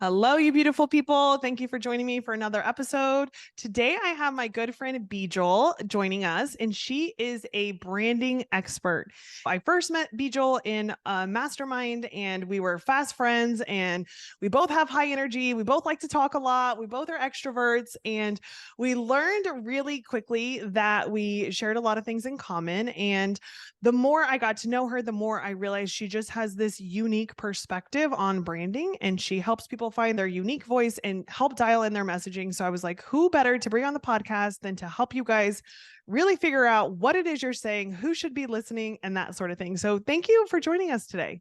Hello, you beautiful people. Thank you for joining me for another episode. Today, I have my good friend Bijal joining us, and she is a branding expert. I first met Bijal in a mastermind, and we were fast friends, and we both have high energy. We both like to talk a lot. We both are extroverts, and we learned really quickly that we shared a lot of things in common. And the more I got to know her, the more I realized she just has this unique perspective on branding, and she helps people find their unique voice and help dial in their messaging. So I was like, who better to bring on the podcast than to help you guys really figure out what it is you're saying, who should be listening, and that sort of thing. So thank you for joining us today.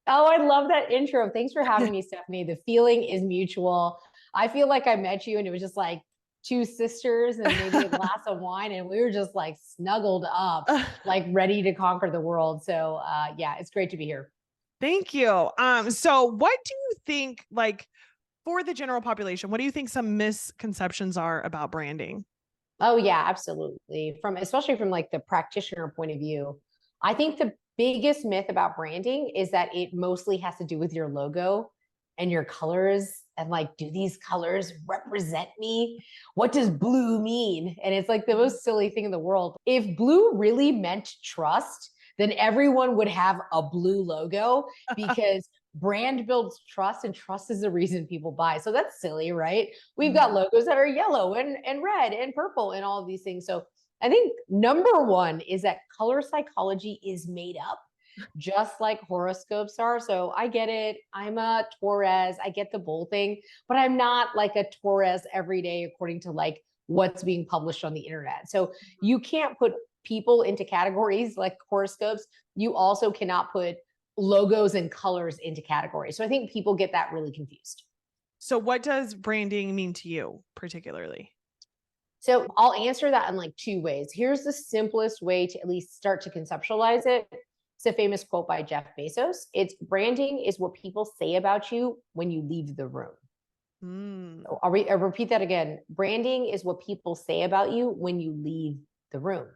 Oh, I love that intro. Thanks for having me, Stephanie. The feeling is mutual. I feel like I met you and it was just like two sisters and maybe a glass of wine, and we were just like snuggled up, like ready to conquer the world. So yeah, it's great to be here. Thank you. So what do you think, like, for the general population, what do you think some misconceptions are about branding? Oh yeah, absolutely. Especially from like the practitioner point of view, I think the biggest myth about branding is that it mostly has to do with your logo and your colors, and like, do these colors represent me? What does blue mean? And it's like the most silly thing in the world. If blue really meant trust, then everyone would have a blue logo, because brand builds trust, and trust is the reason people buy. So that's silly, right? We've got logos that are yellow and red and purple and all of these things. So I think number one is that color psychology is made up, just like horoscopes are. So I get it. I'm a Taurus. I get the bull thing, but I'm not like a Taurus every day according to like what's being published on the internet. So you can't put people into categories like horoscopes. You also cannot put logos and colors into categories. So I think people get that really confused. So what does branding mean to you particularly? So I'll answer that in like two ways. Here's the simplest way to at least start to conceptualize it. It's a famous quote by Jeff Bezos. It's branding is what people say about you when you leave the room. So I'll repeat that again. Branding is what people say about you when you leave the room.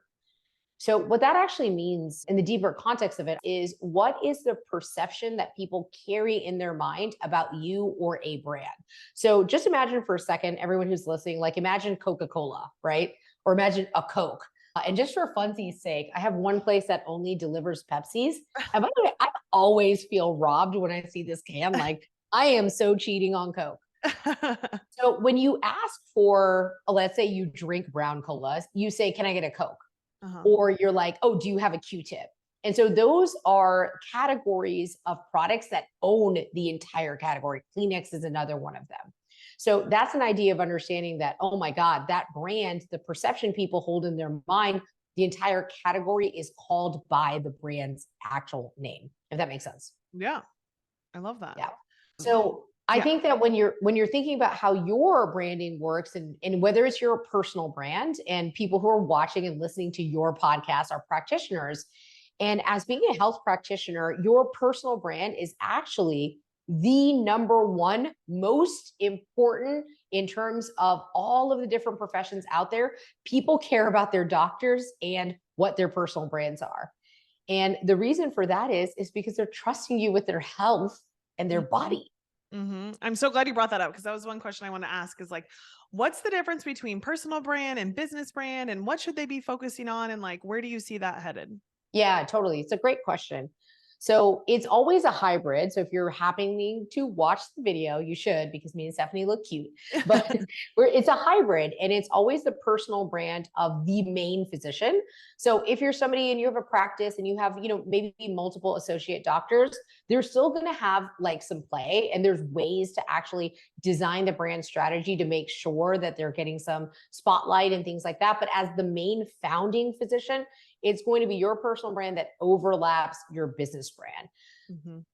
So what that actually means in the deeper context of it is, what is the perception that people carry in their mind about you or a brand? So just imagine for a second, everyone who's listening, like imagine Coca-Cola, right? Or imagine a Coke. And just for funsies sake, I have one place that only delivers Pepsis. And by the way, I always feel robbed when I see this can. Like, I am so cheating on Coke. So when you ask for, let's say you drink brown cola, you say, can I get a Coke? Or you're like, oh, do you have a Q-tip? And so those are categories of products that own the entire category. Kleenex is another one of them. So that's an idea of understanding that, oh my God, that brand, the perception people hold in their mind, the entire category is called by the brand's actual name, if that makes sense. Yeah, I love that. Yeah. So I think that when you're thinking about how your branding works, and whether it's your personal brand, and people who are watching and listening to your podcast are practitioners, and as being a health practitioner, your personal brand is actually the number one most important in terms of all of the different professions out there. People care about their doctors and what their personal brands are. And the reason for that is because they're trusting you with their health and their body. I'm so glad you brought that up, because that was one question I want to ask is like, what's the difference between personal brand and business brand, and what should they be focusing on, and like, where do you see that headed? Yeah, totally. It's a great question. So it's always a hybrid. So if you're happening to watch the video, you should, because me and Stephanie look cute. But it's a hybrid, and it's always the personal brand of the main physician. So if you're somebody and you have a practice and you have, maybe multiple associate doctors, they're still going to have like some play, and there's ways to actually design the brand strategy to make sure that they're getting some spotlight and things like that. But as the main founding physician, it's going to be your personal brand that overlaps your business brand.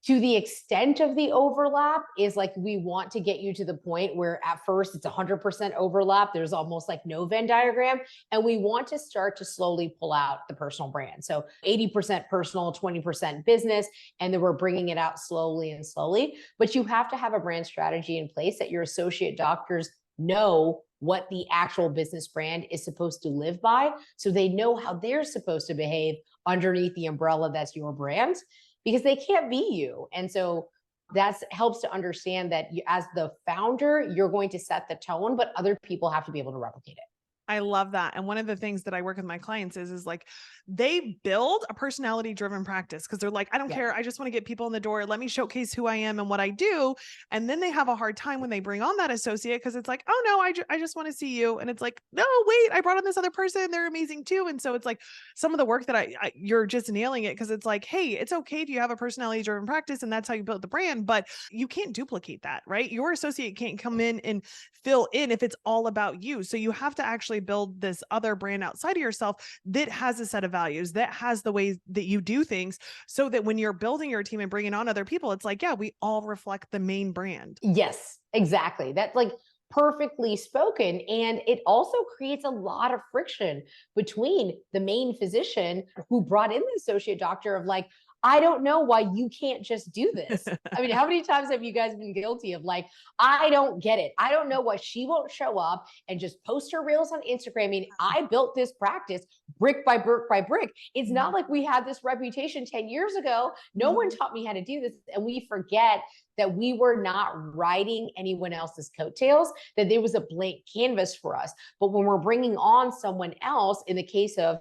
To the extent of the overlap is like, we want to get you to the point where at first it's 100% overlap. There's almost like no Venn diagram. And we want to start to slowly pull out the personal brand. So 80% personal, 20% business. And then we're bringing it out slowly and slowly. But you have to have a brand strategy in place that your associate doctors know what the actual business brand is supposed to live by, so they know how they're supposed to behave underneath the umbrella that's your brand, because they can't be you. And so That helps to understand that you, as the founder, you're going to set the tone, but other people have to be able to replicate it. I love that. And one of the things that I work with my clients is like they build a personality driven practice because they're like, I don't Yeah. care. I just want to get people in the door. Let me showcase who I am and what I do. And then they have a hard time when they bring on that associate because it's like, oh no, I just want to see you. And it's like, no, wait, I brought on this other person. They're amazing too. And so it's like some of the work that you're just nailing it because it's like, hey, it's okay if you have a personality driven practice and that's how you build the brand, but you can't duplicate that, right? Your associate can't come in and fill in if it's all about you. So you have to actually build this other brand outside of yourself that has a set of values, that has the ways that you do things, so that when you're building your team and bringing on other people, it's like, yeah, we all reflect the main brand. Yes, exactly. That's like perfectly spoken. And it also creates a lot of friction between the main physician who brought in the associate doctor of like, I don't know why you can't just do this. I mean, how many times have you guys been guilty of like, I don't get it. I don't know why she won't show up and just post her reels on Instagram. I mean, I built this practice brick by brick by brick. It's not like we had this reputation 10 years ago. No one taught me how to do this. And we forget that we were not riding anyone else's coattails, that there was a blank canvas for us. But when we're bringing on someone else, in the case of,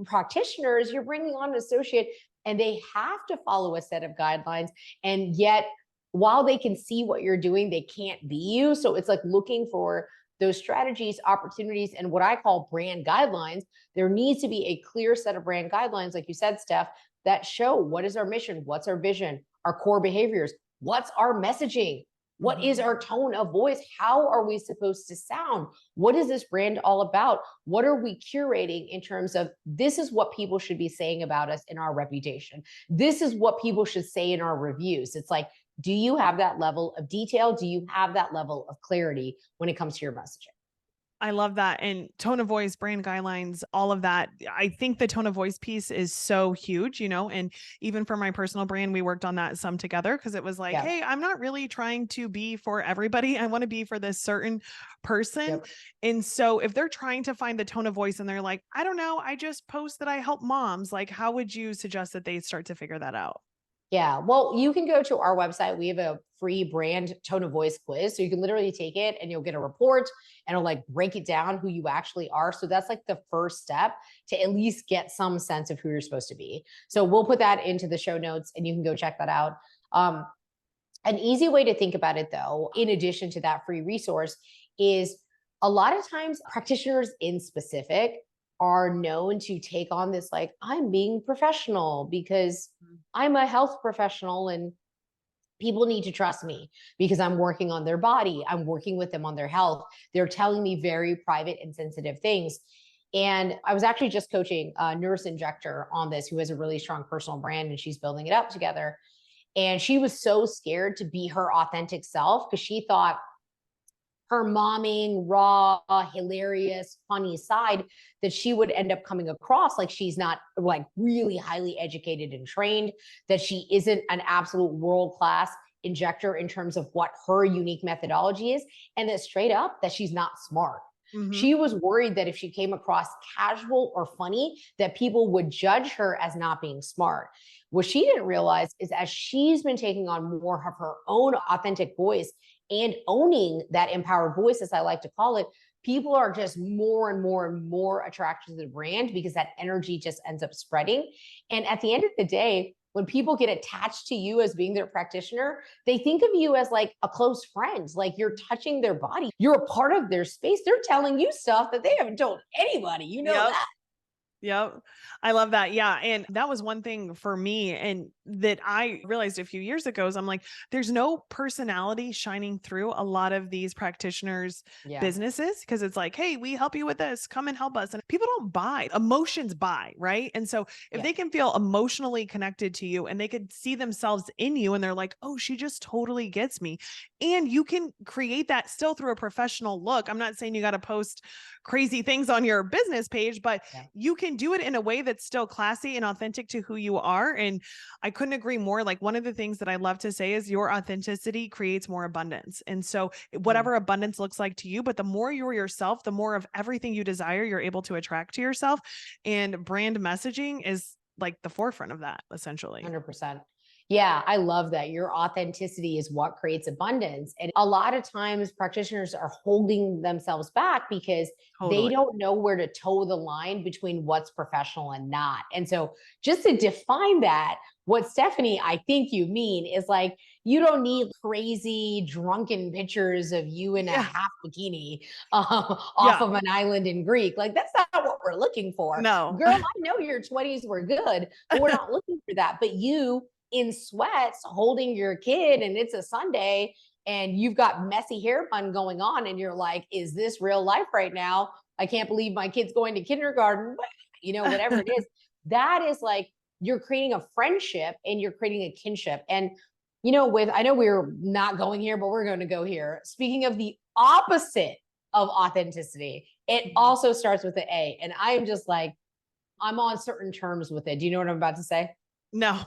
practitioners, you're bringing on an associate and they have to follow a set of guidelines. And yet, while they can see what you're doing, they can't be you. So it's like looking for those strategies, opportunities, and what I call brand guidelines. There needs to be a clear set of brand guidelines, like you said, Steph, that show what is our mission, what's our vision, our core behaviors, what's our messaging, what is our tone of voice, how are we supposed to sound, what is this brand all about, what are we curating in terms of this is what people should be saying about us in our reputation, this is what people should say in our reviews. It's like, do you have that level of detail? Do you have that level of clarity when it comes to your messaging? I love that. And tone of voice, brand guidelines, all of that. I think the tone of voice piece is so huge, and even for my personal brand, we worked on that some together because it was like, Yeah. hey, I'm not really trying to be for everybody. I want to be for this certain person. Yep. And so if they're trying to find the tone of voice and they're like, I don't know, I just post that I help moms, like, how would you suggest that they start to figure that out? Yeah. Well, you can go to our website. We have a free brand tone of voice quiz. So you can literally take it and you'll get a report and it'll like break it down who you actually are. So that's like the first step to at least get some sense of who you're supposed to be. So we'll put that into the show notes and you can go check that out. An easy way to think about it, though, in addition to that free resource, is a lot of times practitioners in specific are known to take on this, like, I'm being professional because I'm a health professional and people need to trust me because I'm working on their body. I'm working with them on their health. They're telling me very private and sensitive things. And I was actually just coaching a nurse injector on this who has a really strong personal brand and she's building it up together. And she was so scared to be her authentic self because she thought her momming, raw, hilarious, funny side that she would end up coming across like she's not like really highly educated and trained, that she isn't an absolute world-class injector in terms of what her unique methodology is, and that straight up that she's not smart. She was worried that if she came across casual or funny, that people would judge her as not being smart. What she didn't realize is as she's been taking on more of her own authentic voice and owning that empowered voice, as I like to call it, people are just more and more and more attracted to the brand because that energy just ends up spreading. And at the end of the day, when people get attached to you as being their practitioner, they think of you as like a close friend, like you're touching their body. You're a part of their space. They're telling you stuff that they haven't told anybody. You know Yep. that. Yep. I love that. Yeah. And that was one thing for me and that I realized a few years ago is I'm like, there's no personality shining through a lot of these practitioners' Yeah. businesses because it's like, hey, we help you with this. Come and help us. And people don't buy. Emotions buy, right? And so if Yeah. they can feel emotionally connected to you and they could see themselves in you and they're like, oh, she just totally gets me. And you can create that still through a professional look. I'm not saying you got to post crazy things on your business page, but you can do it in a way that's still classy and authentic to who you are. And I couldn't agree more. Like one of the things that I love to say is your authenticity creates more abundance. And so whatever abundance looks like to you, but the more you're yourself, the more of everything you desire, you're able to attract to yourself. And brand messaging is like the forefront of that, essentially. 100%. Yeah, I love that. Your authenticity is what creates abundance. And a lot of times practitioners are holding themselves back because they Totally. don't know where to toe the line between what's professional and not. And so, just to define that, what Stephanie, I think you mean is like, you don't need crazy drunken pictures of you in a Yeah. half bikini off Yeah. of an island in Greek. Like, that's not what we're looking for. No. Girl, I know your 20s were good, but we're not looking for that. But you, in sweats holding your kid and it's a Sunday and you've got messy hair bun going on and you're like, is this real life right now? I can't believe my kid's going to kindergarten, whatever it is. That is like, you're creating a friendship and you're creating a kinship. And, I know we're not going here, but we're going to go here. Speaking of the opposite of authenticity, it also starts with the A. And I am just like, I'm on certain terms with it. Do you know what I'm about to say? No.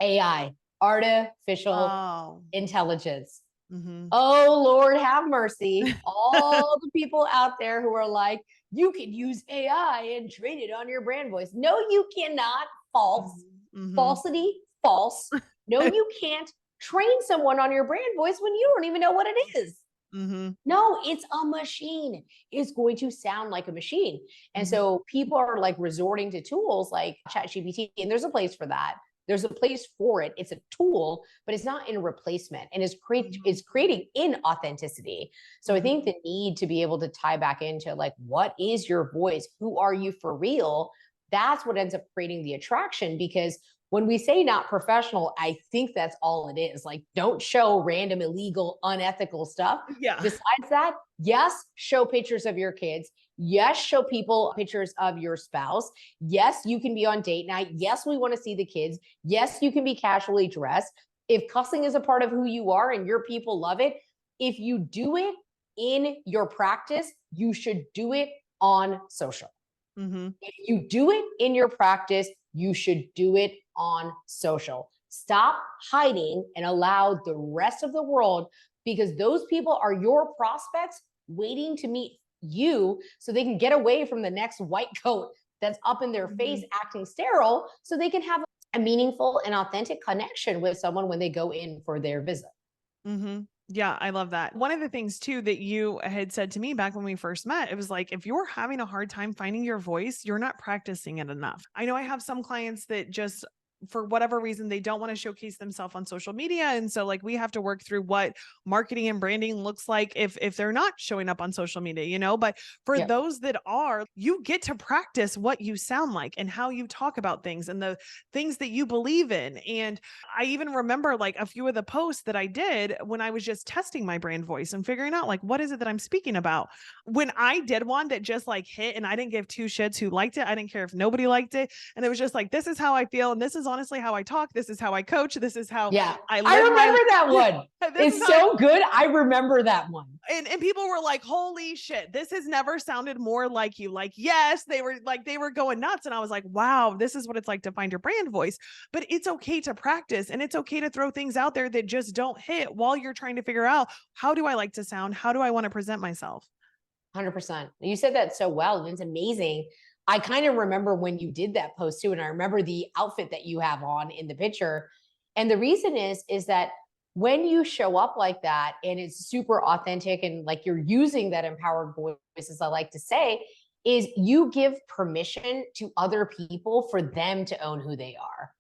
AI, artificial Oh. intelligence. Mm-hmm. Oh, Lord, have mercy. All the people out there who are like, you can use AI and train it on your brand voice. No, you cannot. False. Mm-hmm. Falsity, false. No, you can't train someone on your brand voice when you don't even know what it is. Mm-hmm. No, it's a machine. It's going to sound like a machine. And Mm-hmm. so people are like resorting to tools like ChatGPT, and there's a place for that. There's a place for it. It's a tool, but it's not in replacement, and it's creating inauthenticity. So I Mm-hmm. think the need to be able to tie back into like, what is your voice? Who are you for real? That's what ends up creating the attraction, because when we say not professional, I think that's all it is. Like, don't show random, illegal, unethical stuff. Yeah. Besides that, yes, show pictures of your kids. Yes, show people pictures of your spouse. Yes, you can be on date night. Yes, we want to see the kids. Yes, you can be casually dressed. If cussing is a part of who you are and your people love it, if you do it in your practice, you should do it on social. Mm-hmm. If you do it in your practice, you should do it on social. Stop hiding and allow the rest of the world, because those people are your prospects waiting to meet you so they can get away from the next white coat that's up in their face acting sterile, so they can have a meaningful and authentic connection with someone when they go in for their visit. Mm-hmm. Yeah, I love that. One of the things too that you had said to me back when we first met, it was like, if you're having a hard time finding your voice, you're not practicing it enough. I know I have some clients that just, for whatever reason, they don't want to showcase themselves on social media. And so like we have to work through what marketing and branding looks like if they're not showing up on social media, but for Yep. those that are, you get to practice what you sound like and how you talk about things and the things that you believe in. And I even remember like a few of the posts that I did when I was just testing my brand voice and figuring out like, what is it that I'm speaking about? When I did one that just like hit and I didn't give two shits who liked it. I didn't care if nobody liked it. And it was just like, this is how I feel. And this is honestly how I talk. This is how I coach. This is how Yeah. I I live remember my that one. this is It's how so good. I remember that one. and people were like, holy shit, this has never sounded more like you. Like, yes, they were going nuts. And I was like, wow, this is what it's like to find your brand voice. But it's okay to practice and it's okay to throw things out there that just don't hit while you're trying to figure out, how do I like to sound? How do I want to present myself? 100%. You said that so well. And it's amazing. I kind of remember when you did that post too. And I remember the outfit that you have on in the picture. And the reason is that when you show up like that and it's super authentic and like you're using that empowered voice, as I like to say, is you give permission to other people for them to own who they are.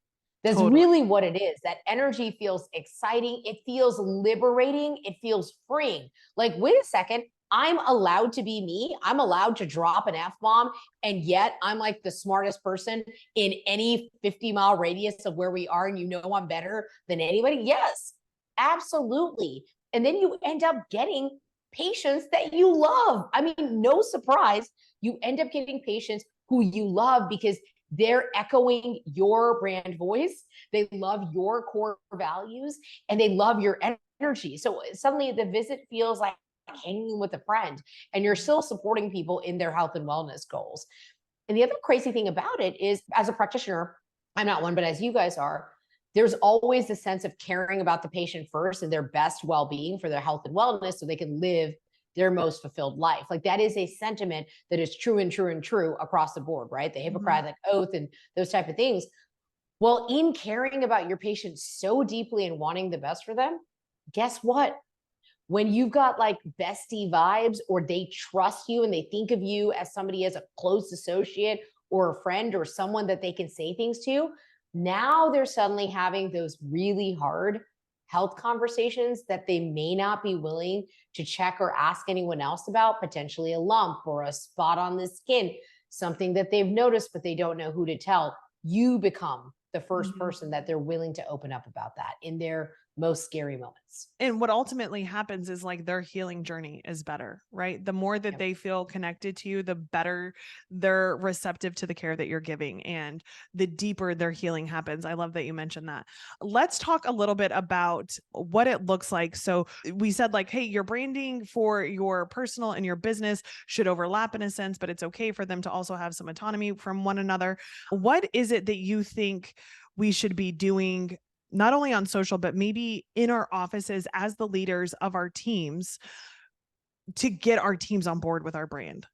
That's Totally. really what it is. That energy feels exciting. It feels liberating. It feels freeing. Like, wait a second, I'm allowed to be me. I'm allowed to drop an F-bomb. And yet I'm like the smartest person in any 50-mile radius of where we are. And I'm better than anybody. Yes, absolutely. And then you end up getting patients that you love. I mean, no surprise. You end up getting patients who you love because they're echoing your brand voice. They love your core values and they love your energy. So suddenly the visit feels like hanging with a friend and you're still supporting people in their health and wellness goals. And the other crazy thing about it is, as a practitioner, I'm not one, but as you guys are, there's always a sense of caring about the patient first and their best well-being for their health and wellness so they can live their most fulfilled life. Like, that is a sentiment that is true and true and true across the board, right? The Hippocratic Oath and those type of things. Well, in caring about your patient so deeply and wanting the best for them, guess what? When you've got like bestie vibes, or they trust you and they think of you as somebody, as a close associate or a friend or someone that they can say things to, now they're suddenly having those really hard health conversations that they may not be willing to check or ask anyone else about, potentially a lump or a spot on the skin, something that they've noticed, but they don't know who to tell. You become the first Mhm. person that they're willing to open up about that in their most scary moments. And what ultimately happens is like their healing journey is better, right? The more that Yep. they feel connected to you, the better they're receptive to the care that you're giving and the deeper their healing happens. I love that you mentioned that. Let's talk a little bit about what it looks like. So we said like, hey, your branding for your personal and your business should overlap in a sense, but it's okay for them to also have some autonomy from one another. What is it that you think we should be doing, not only on social, but maybe in our offices as the leaders of our teams, to get our teams on board with our brand?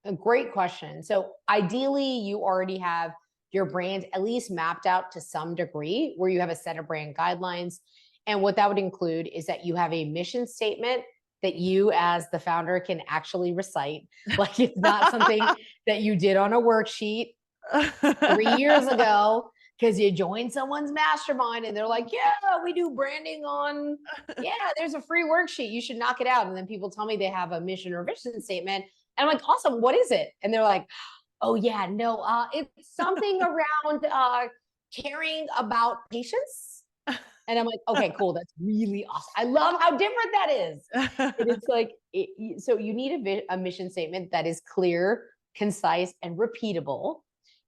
A great question. So ideally, you already have your brand at least mapped out to some degree, where you have a set of brand guidelines. And what that would include is that you have a mission statement that you, as the founder, can actually recite. Like, it's not something that you did on a worksheet 3 years ago because you joined someone's mastermind and they're like, yeah, we do branding on, yeah, there's a free worksheet. You should knock it out. And then people tell me they have a mission or vision statement. And I'm like, awesome. What is it? And they're like, oh yeah, no, it's something around caring about patients. And I'm like, okay, cool. That's really awesome. I love how different that is. And it's like, so you need a mission statement that is clear, concise, and repeatable.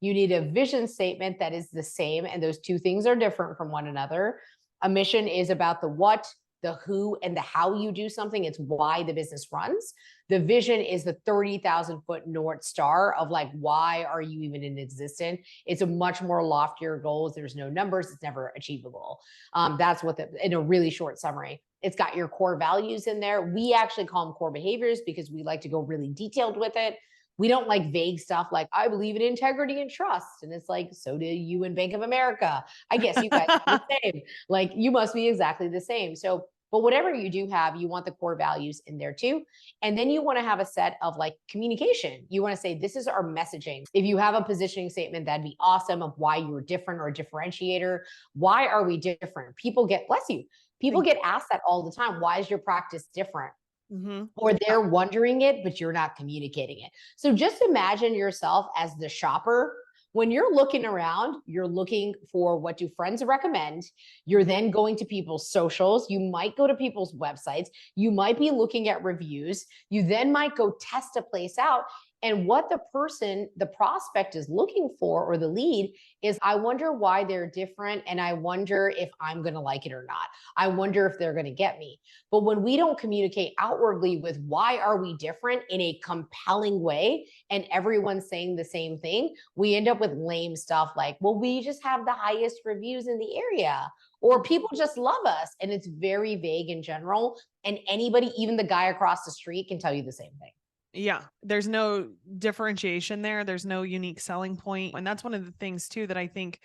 You need a vision statement that is the same, and those two things are different from one another. A mission is about the what, the who, and the how you do something. It's why the business runs. The vision is the 30,000 foot North Star of like, why are you even in existence? It's a much more loftier goals. There's no numbers. It's never achievable. That's what in a really short summary. It's got your core values in there. We actually call them core behaviors because we like to go really detailed with it. We don't like vague stuff like, I believe in integrity and trust. And it's like, so do you in Bank of America. I guess you guys are the same. Like, you must be exactly the same. So, but whatever you do have, you want the core values in there too. And then you want to have a set of like communication. You want to say, this is our messaging. If you have a positioning statement, that'd be awesome, of why you're different or a differentiator. Why are we different? People get, bless you, people get asked that all the time. Why is your practice different? Mm-hmm. Or they're wondering it, but you're not communicating it. So just imagine yourself as the shopper. When you're looking around, you're looking for, what do friends recommend? You're then going to people's socials. You might go to people's websites. You might be looking at reviews. You then might go test a place out. And what the person, the prospect, is looking for, or the lead, is, I wonder why they're different. And I wonder if I'm going to like it or not. I wonder if they're going to get me. But when we don't communicate outwardly with why are we different in a compelling way, and everyone's saying the same thing, we end up with lame stuff like, well, we just have the highest reviews in the area, or people just love us. And it's very vague in general. And anybody, even the guy across the street, can tell you the same thing. Yeah, there's no differentiation there. There's no unique selling point. And that's one of the things too that I think,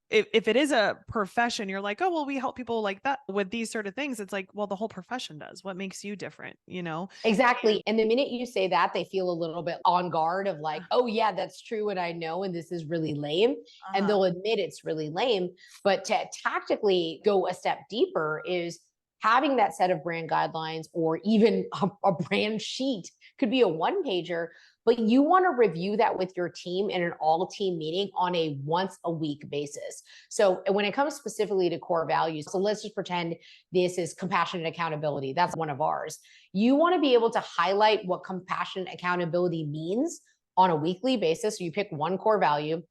if it is a profession, you're like, oh, well, we help people like that with these sort of things. It's like, well, the whole profession does. What makes you different, you know? Exactly. And the minute you say that, they feel a little bit on guard of like, oh yeah, that's true. And I know, and this is really lame. And Uh-huh. they'll admit it's really lame. But to tactically go a step deeper is having that set of brand guidelines, or even a brand sheet. Could be a one pager, but you want to review that with your team in an all team meeting on a once a week basis. So when it comes specifically to core values, so let's just pretend this is compassionate accountability. That's one of ours. You want to be able to highlight what compassionate accountability means on a weekly basis. So you pick one core value,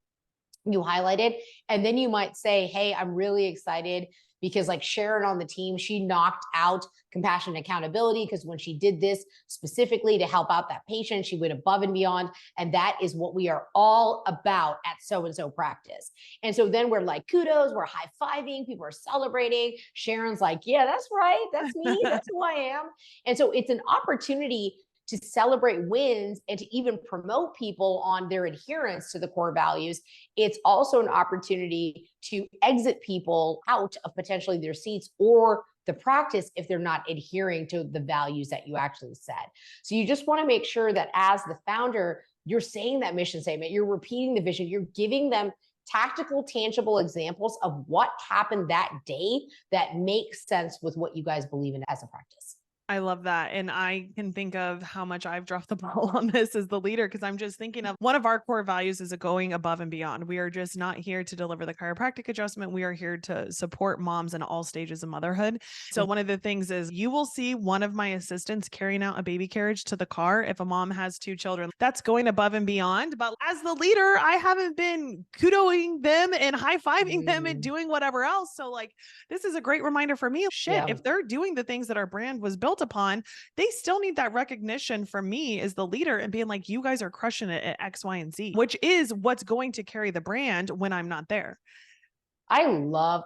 you highlight it, and then you might say, hey, I'm really excited because like Sharon on the team, she knocked out compassionate accountability because when she did this specifically to help out that patient, she went above and beyond. And that is what we are all about at so-and-so practice. And so then we're like, kudos, we're high-fiving, people are celebrating. Sharon's like, yeah, that's right. That's me. That's who I am. And so it's an opportunity to celebrate wins and to even promote people on their adherence to the core values, it's also an opportunity to exit people out of potentially their seats or the practice if they're not adhering to the values that you actually set. So you just want to make sure that as the founder, you're saying that mission statement, you're repeating the vision, you're giving them tactical, tangible examples of what happened that day that makes sense with what you guys believe in as a practice. I love that. And I can think of how much I've dropped the ball on this as the leader, because I'm just thinking of one of our core values is going above and beyond. We are just not here to deliver the chiropractic adjustment. We are here to support moms in all stages of motherhood. So one of the things is you will see one of my assistants carrying out a baby carriage to the car if a mom has 2 children. That's going above and beyond. But as the leader, I haven't been kudoing them and high-fiving them and doing whatever else. So like, this is a great reminder for me. Shit, if they're doing the things that our brand was built upon, they still need that recognition from me as the leader and being like, you guys are crushing it at X, Y, and Z, which is what's going to carry the brand when I'm not there.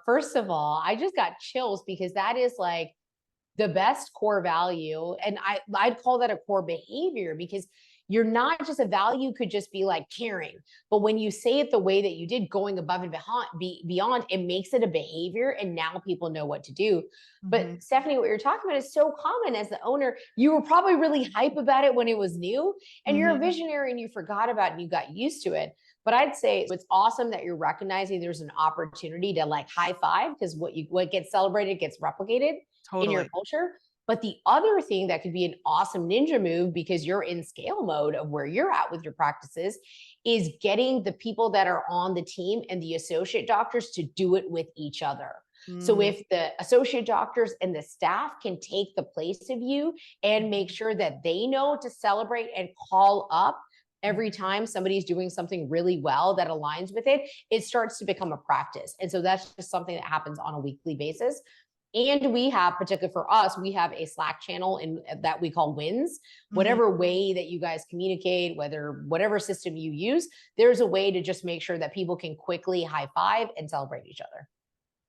First of all, I just got chills because that is like the best core value. And I'd call that a core behavior, because you're not just, a value could just be like caring, but when you say it the way that you did, going above and beyond, it makes it a behavior, and now people know what to do. But Stephanie, what you're talking about is so common. As the owner, you were probably really hype about it when it was new, and you're a visionary and you forgot about it and you got used to it. But I'd say it's awesome that you're recognizing there's an opportunity to like high five, because what gets celebrated gets replicated in your culture. But the other thing that could be an awesome ninja move, because you're in scale mode of where you're at with your practices, is getting the people that are on the team and the associate doctors to do it with each other. So if the associate doctors and the staff can take the place of you and make sure that they know to celebrate and call up every time somebody's doing something really well that aligns with it, it starts to become a practice. And so that's just something that happens on a weekly basis. And we have, particularly for us, we have a Slack channel that we call Wins. Whatever way that you guys communicate, whatever system you use, there's a way to just make sure that people can quickly high five and celebrate each other.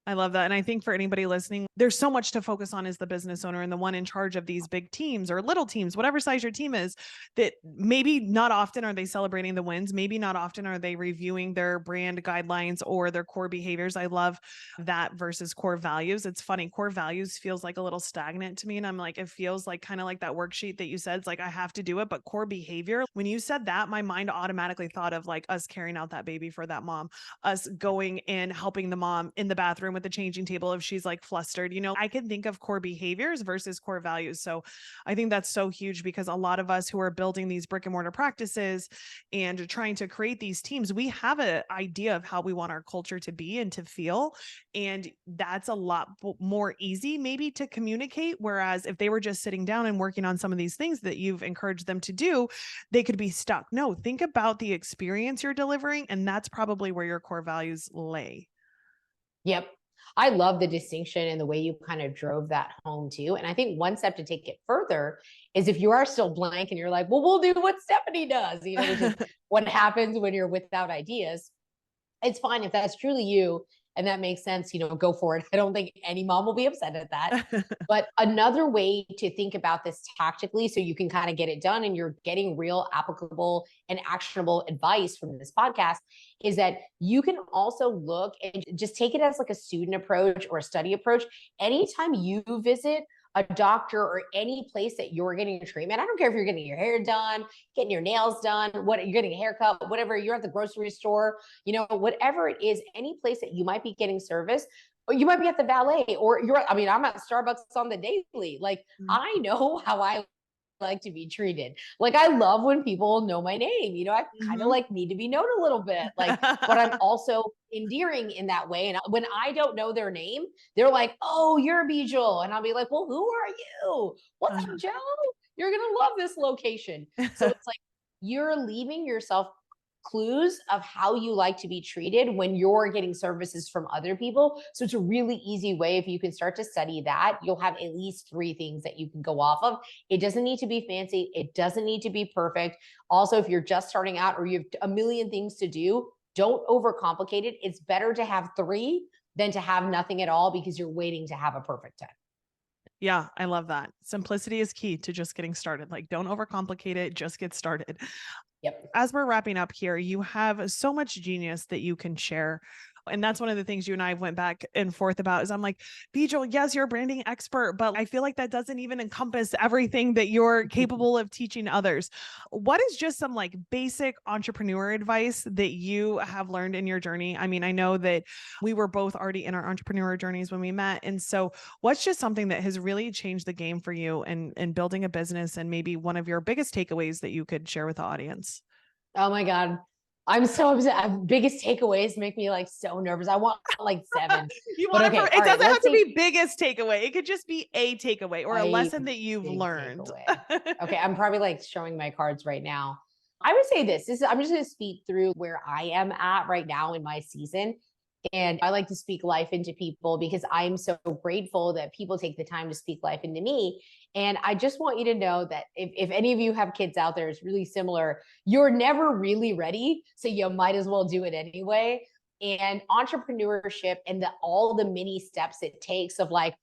I love that. And I think for anybody listening, there's so much to focus on as the business owner and the one in charge of these big teams or little teams, whatever size your team is, that maybe not often are they celebrating the wins. Maybe not often are they reviewing their brand guidelines or their core behaviors. I love that versus core values. It's funny. Core values feels like a little stagnant to me. And I'm like, it feels like kind of like that worksheet that you said. It's like, I have to do it. But core behavior, when you said that, my mind automatically thought of like us carrying out that baby for that mom, us going and helping the mom in the bathroom with the changing table if she's like flustered. You know, I can think of core behaviors versus core values. So I think that's so huge, because a lot of us who are building these brick and mortar practices and trying to create these teams, we have an idea of how we want our culture to be and to feel. And that's a lot more easy maybe to communicate. Whereas if they were just sitting down and working on some of these things that you've encouraged them to do, they could be stuck. No, think about the experience you're delivering. And that's probably where your core values lay. Yep. I love the distinction and the way you kind of drove that home too. And I think one step to take it further is if you are still blank and you're like, well, we'll do what Stephanie does, you know, which is what happens when you're without ideas. It's fine if that's truly you and that makes sense, you know, go for it. I don't think any mom will be upset at that. But another way to think about this tactically, so you can kind of get it done and you're getting real applicable and actionable advice from this podcast, is that you can also look and just take it as like a student approach or a study approach. Anytime you visit a doctor or any place that you're getting a treatment, I don't care if you're getting your hair done, getting your nails done, what you're getting a haircut, whatever, you're at the grocery store, you know, whatever it is, any place that you might be getting service, or you might be at the valet, or I'm at Starbucks on the daily. Like, I know how I like to be treated. Like, I love when people know my name, you know, I kind of like need to be known a little bit, like, but I'm also endearing in that way. And when I don't know their name, they're like, oh, you're Bijal. And I'll be like, well, who are you? What's up, Joe? You're going to love this location. So it's like, you're leaving yourself clues of how you like to be treated when you're getting services from other people. So it's a really easy way. If you can start to study that, you'll have at least 3 things that you can go off of. It doesn't need to be fancy. It doesn't need to be perfect. Also, if you're just starting out or you have a million things to do, don't overcomplicate it. It's better to have 3 than to have nothing at all, because you're waiting to have a perfect 10. Yeah, I love that. Simplicity is key to just getting started. Like, don't overcomplicate it, just get started. Yep. As we're wrapping up here, you have so much genius that you can share. And that's one of the things you and I went back and forth about is I'm like, Bijal, yes, you're a branding expert, but I feel like that doesn't even encompass everything that you're capable of teaching others. What is just some like basic entrepreneur advice that you have learned in your journey? I mean, I know that we were both already in our entrepreneur journeys when we met. And so what's just something that has really changed the game for you in building a business and maybe one of your biggest takeaways that you could share with the audience? Oh my God. I'm so upset. Biggest takeaways make me like so nervous. I want like seven. You But want it for okay, it all right, doesn't have let's to say be biggest takeaway. It could just be a takeaway or a a lesson that you've big learned. takeaway. Okay, I'm probably like showing my cards right now. I would say this I'm just going to speak through where I am at right now in my season. And I like to speak life into people because I'm so grateful that people take the time to speak life into me. And I just want you to know that if any of you have kids out there, it's really similar. You're never really ready. So you might as well do it anyway. And entrepreneurship and all the mini steps it takes of like,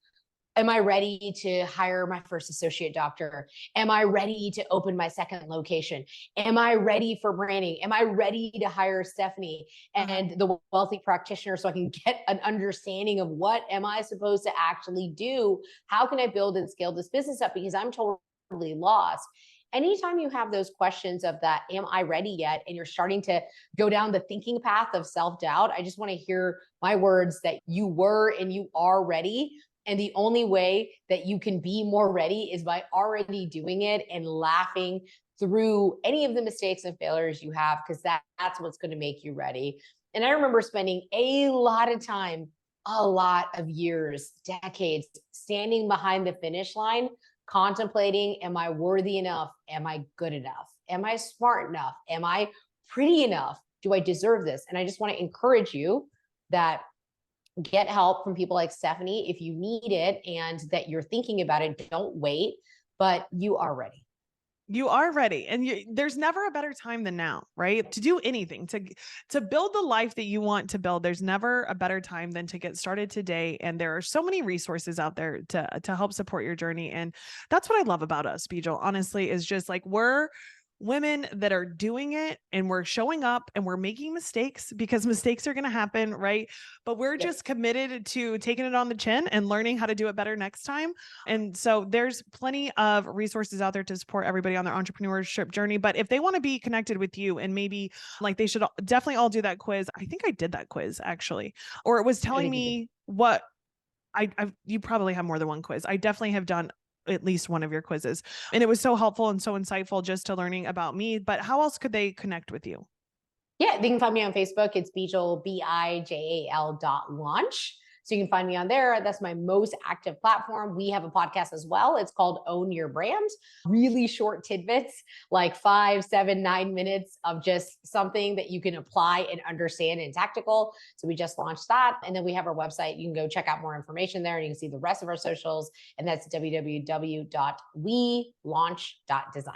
am I ready to hire my first associate doctor? Am I ready to open my second location? Am I ready for branding? Am I ready to hire Stephanie and the Wealthy Practitioner so I can get an understanding of what am I supposed to actually do? How can I build and scale this business up? Because I'm totally lost. Anytime you have those questions of that, am I ready yet? And you're starting to go down the thinking path of self-doubt, I just want to hear my words that you were and you are ready. And the only way that you can be more ready is by already doing it and laughing through any of the mistakes and failures you have, because that's what's going to make you ready. And I remember spending a lot of time, a lot of years, decades, standing behind the finish line, contemplating, am I worthy enough? Am I good enough? Am I smart enough? Am I pretty enough? Do I deserve this? And I just want to encourage you that get help from people like Stephanie if you need it and that you're thinking about it. Don't wait, but you are ready. You are ready. And there's never a better time than now, right? To do anything, to build the life that you want to build. There's never a better time than to get started today. And there are so many resources out there to help support your journey. And that's what I love about us, Bijal, honestly, is just like we're women that are doing it and we're showing up and we're making mistakes because mistakes are going to happen, right? But we're just committed to taking it on the chin and learning how to do it better next time. And so there's plenty of resources out there to support everybody on their entrepreneurship journey. But if they want to be connected with you and maybe like they should definitely all do that quiz. I think I did that quiz actually, or it was telling me what you probably have more than one quiz. I definitely have done at least one of your quizzes. And it was so helpful and so insightful just to learning about me. But how else could they connect with you? Yeah, they can find me on Facebook. It's Bijal, Bijal.launch. So you can find me on there. That's my most active platform. We have a podcast as well. It's called Own Your Brand. Really short tidbits, like 5, 7, 9 minutes of just something that you can apply and understand and tactical. So we just launched that. And then we have our website. You can go check out more information there and you can see the rest of our socials. And that's www.welaunch.design.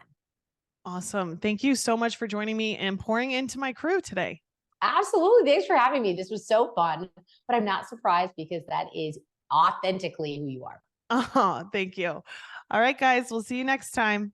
Awesome. Thank you so much for joining me and pouring into my crew today. Absolutely. Thanks for having me. This was so fun, but I'm not surprised because that is authentically who you are. Oh, thank you. All right, guys, we'll see you next time.